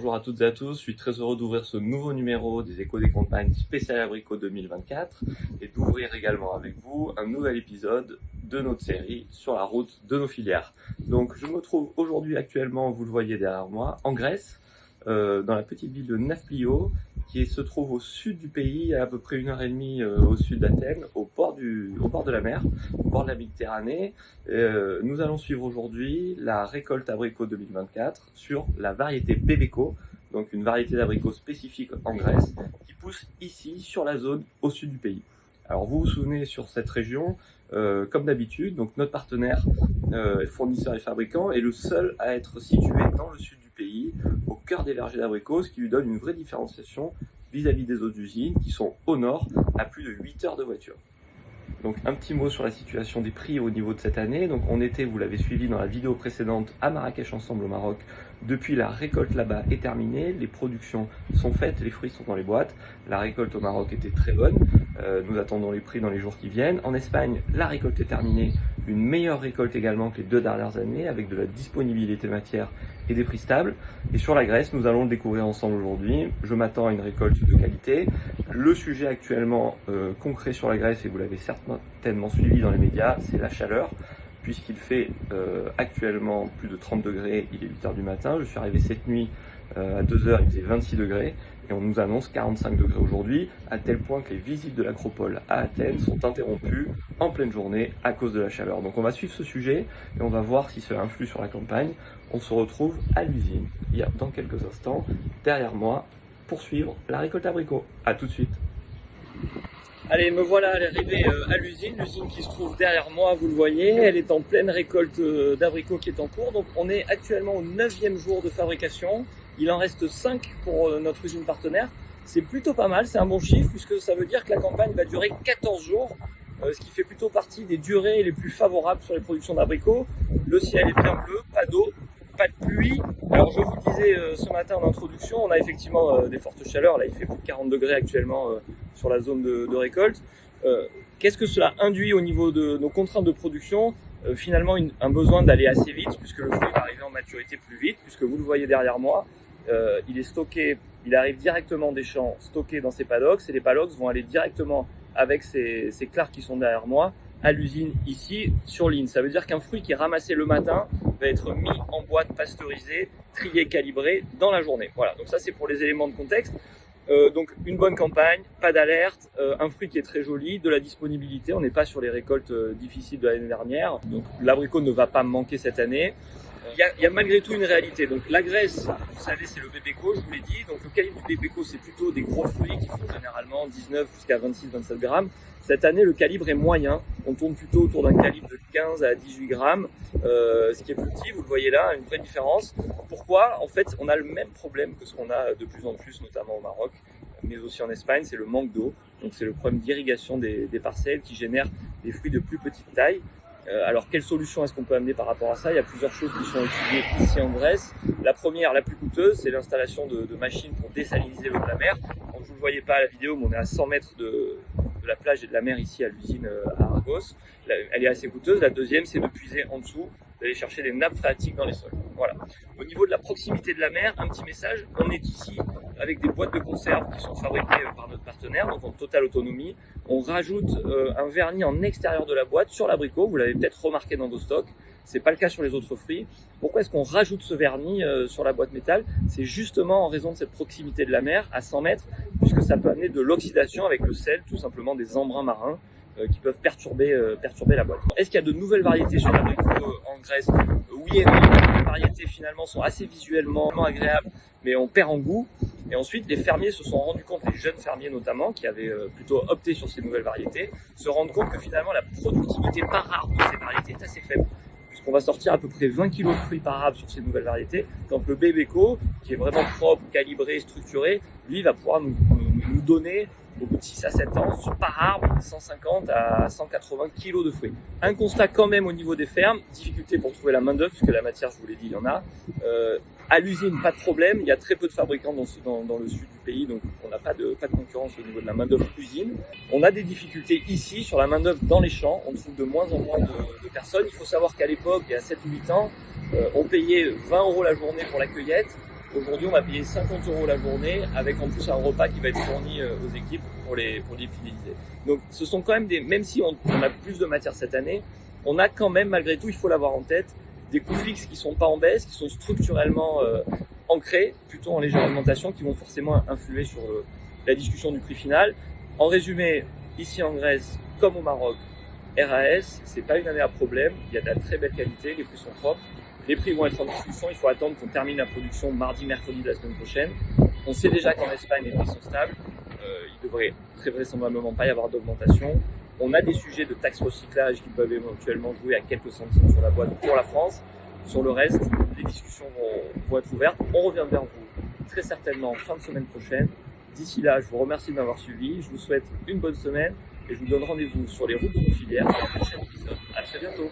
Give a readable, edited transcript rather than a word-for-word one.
bonjour à toutes et à tous, je suis très heureux d'ouvrir ce nouveau numéro des Échos des campagnes spécial abricot 2024 et d'ouvrir également avec vous un nouvel épisode de notre série sur la route de nos filières. Donc je me trouve aujourd'hui actuellement, vous le voyez derrière moi, en Grèce, dans la petite ville de Nafplio, qui se trouve au sud du pays, à peu près 1h30 au sud d'Athènes, au bord de la mer, au bord de la Méditerranée. Nous allons suivre aujourd'hui la récolte abricot 2024 sur la variété Bebeko, donc une variété d'abricot spécifique en Grèce, qui pousse ici sur la zone au sud du pays. Alors vous vous souvenez, sur cette région, comme d'habitude, donc notre partenaire fournisseur et fabricant est le seul à être situé dans le sud du pays, au cœur des vergers d'abricots, ce qui lui donne une vraie différenciation vis-à-vis des autres usines qui sont au nord, à plus de 8 heures de voiture. Donc un petit mot sur la situation des prix au niveau de cette année. Donc on était, vous l'avez suivi dans la vidéo précédente, à Marrakech ensemble au Maroc. Depuis, la récolte là-bas est terminée, les productions sont faites, les fruits sont dans les boîtes. La récolte au Maroc était très bonne, nous attendons les prix dans les jours qui viennent. En Espagne, la récolte est terminée, une meilleure récolte également que les 2 dernières années, avec de la disponibilité matière et des prix stables. Et sur la Grèce, nous allons le découvrir ensemble aujourd'hui. Je m'attends à une récolte de qualité. Le sujet actuellement concret sur la Grèce, et vous l'avez certainement suivi dans les médias, c'est la chaleur, puisqu'il fait actuellement plus de 30 degrés, il est 8 heures du matin. Je suis arrivé cette nuit à 2 heures, il faisait 26 degrés, et on nous annonce 45 degrés aujourd'hui, à tel point que les visites de l'Acropole à Athènes sont interrompues en pleine journée à cause de la chaleur. Donc on va suivre ce sujet, et on va voir si cela influe sur la campagne. On se retrouve à l'usine, dans quelques instants, derrière moi, pour suivre la récolte abricot. A tout de suite. Allez, me voilà à l'arrivée à l'usine qui se trouve derrière moi, vous le voyez, elle est en pleine récolte d'abricots qui est en cours. Donc on est actuellement au 9e jour de fabrication, il en reste 5 pour notre usine partenaire. C'est plutôt pas mal, c'est un bon chiffre puisque ça veut dire que la campagne va durer 14 jours, ce qui fait plutôt partie des durées les plus favorables sur les productions d'abricots. Le ciel est bien bleu, pas d'eau, pas de pluie. Alors je vous le disais ce matin en introduction, on a effectivement des fortes chaleurs, là il fait plus de 40 degrés actuellement sur la zone de récolte. Qu'est-ce que cela induit au niveau de nos contraintes de production? Finalement un besoin d'aller assez vite puisque le fruit va arriver en maturité plus vite, puisque vous le voyez derrière moi, il est stocké, il arrive directement des champs stockés dans ces paddocks, et les paddocks vont aller directement avec ces clars qui sont derrière moi à l'usine ici sur ligne. Ça veut dire qu'un fruit qui est ramassé le matin va être mis en boîte pasteurisée, trié, calibré dans la journée. Voilà, donc ça c'est pour les éléments de contexte. Donc une bonne campagne, pas d'alerte, un fruit qui est très joli, de la disponibilité, on n'est pas sur les récoltes difficiles de l'année dernière, donc l'abricot ne va pas manquer cette année. Il y a malgré tout une réalité. Donc la Grèce, vous savez, c'est le Bebeko, je vous l'ai dit. Donc le calibre du Bebeko, c'est plutôt des gros fruits qui font généralement 19 jusqu'à 26-27 grammes. Cette année, le calibre est moyen. On tourne plutôt autour d'un calibre de 15 à 18 grammes, ce qui est plus petit. Vous le voyez là, une vraie différence. Pourquoi? En fait, on a le même problème que ce qu'on a de plus en plus, notamment au Maroc, mais aussi en Espagne, c'est le manque d'eau. Donc c'est le problème d'irrigation des parcelles qui génère des fruits de plus petite taille. Alors quelle solution est-ce qu'on peut amener par rapport à ça? Il y a plusieurs choses qui sont étudiées ici en Grèce. La première, la plus coûteuse, c'est l'installation de machines pour désaliniser l'eau de la mer. Donc, vous ne le voyez pas à la vidéo, mais on est à 100 mètres de la plage et de la mer ici à l'usine à Argos. Elle est assez coûteuse. La deuxième, c'est de puiser en dessous, d'aller chercher des nappes phréatiques dans les sols. Voilà. Au niveau de la proximité de la mer, un petit message, on est ici avec des boîtes de conserve qui sont fabriquées par notre partenaire, donc en totale autonomie. On rajoute un vernis en extérieur de la boîte sur l'abricot, vous l'avez peut-être remarqué dans vos stocks, c'est pas le cas sur les autres fruits. Pourquoi est-ce qu'on rajoute ce vernis sur la boîte métal? C'est justement en raison de cette proximité de la mer à 100 mètres, puisque ça peut amener de l'oxydation avec le sel, tout simplement des embruns marins qui peuvent perturber la boîte. Est-ce qu'il y a de nouvelles variétés sur l'abricot en Grèce? Oui et non. Les variétés finalement sont assez visuellement agréables, mais on perd en goût. Et ensuite, les fermiers se sont rendus compte, les jeunes fermiers notamment, qui avaient plutôt opté sur ces nouvelles variétés, se rendent compte que finalement la productivité par arbre de ces variétés est assez faible, puisqu'on va sortir à peu près 20 kg de fruits par arbre sur ces nouvelles variétés. Donc le Bebeko, qui est vraiment propre, calibré, structuré, lui va pouvoir nous donner au bout de 6 à 7 ans, par arbre, 150 à 180 kg de fruits. Un constat quand même au niveau des fermes, difficulté pour trouver la main d'œuvre, puisque la matière, je vous l'ai dit, il y en a. À l'usine, pas de problème, il y a très peu de fabricants dans le sud du pays, donc on n'a pas de concurrence au niveau de la main d'œuvre usine. On a des difficultés ici sur la main d'œuvre dans les champs, on trouve de moins en moins de personnes. Il faut savoir qu'à l'époque, il y a 7 ou 8 ans, on payait 20 € la journée pour la cueillette. Aujourd'hui, on va payer 50 € la journée avec en plus un repas qui va être fourni aux équipes pour les fidéliser. Donc ce sont quand même même si on a plus de matière cette année, on a quand même malgré tout, il faut l'avoir en tête, des coûts fixes qui sont pas en baisse, qui sont structurellement ancrés, plutôt en légère augmentation, qui vont forcément influer sur la discussion du prix final. En résumé, ici en Grèce comme au Maroc, RAS, c'est pas une année à problème, il y a de la très belle qualité, les prix sont propres, les prix vont être en discussion, il faut attendre qu'on termine la production mardi, mercredi de la semaine prochaine. On sait déjà qu'en Espagne, les prix sont stables, il devrait très vraisemblablement pas y avoir d'augmentation. On a des sujets de taxe recyclage qui peuvent éventuellement jouer à quelques centimes sur la boîte pour la France. Sur le reste, les discussions vont être ouvertes. On revient vers vous très certainement fin de semaine prochaine. D'ici là, je vous remercie de m'avoir suivi. Je vous souhaite une bonne semaine et je vous donne rendez-vous sur les routes de nos filières dans le prochain épisode. À très bientôt.